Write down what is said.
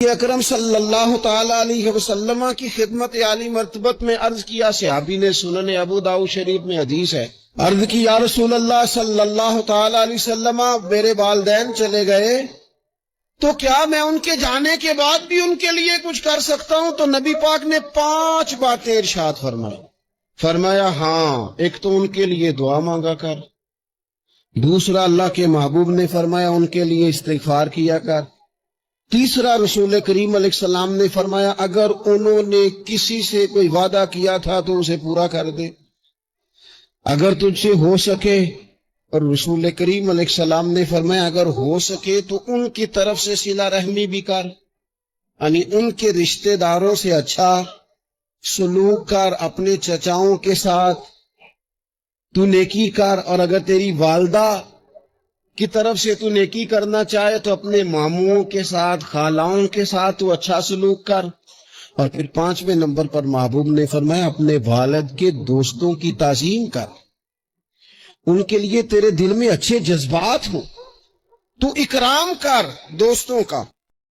اکرم صلی اللہ تعالی علیہ وسلم کی خدمت عالی مرتبت میں عرض کیا، صحابی نے سنن ابو داؤد شریف میں حدیث ہے، عرض کی یا رسول اللہ صلی اللہ تعالی علیہ وسلم، میرے والدین چلے گئے تو کیا میں ان کے جانے کے بعد بھی ان کے لیے کچھ کر سکتا ہوں؟ تو نبی پاک نے 5 باتیں ارشاد فرمایا ہاں، ایک تو ان کے لیے دعا مانگا کر، دوسرا اللہ کے محبوب نے فرمایا ان کے لیے استغفار کیا کر، تیسرا رسول کریم علیہ السلام نے فرمایا اگر انہوں نے کسی سے کوئی وعدہ کیا تھا تو اسے پورا کر دے، اگر تجھ سے ہو سکے، اور رسول کریم علیہ السلام نے فرمایا اگر ہو سکے تو ان کی طرف سے صلہ رحمی بھی کر، یعنی ان کے رشتہ داروں سے اچھا سلوک کر، اپنے چچاؤں کے ساتھ تو نیکی کر، اور اگر تیری والدہ کی طرف سے تو نیکی کرنا چاہے تو اپنے ماموں کے ساتھ، خالاؤں کے ساتھ تو اچھا سلوک کر، اور پھر 5ویں نمبر پر محبوب نے فرمایا اپنے والد کے دوستوں کی تعظیم کر، ان کے لیے تیرے دل میں اچھے جذبات ہوں، تو اکرام کر دوستوں کا۔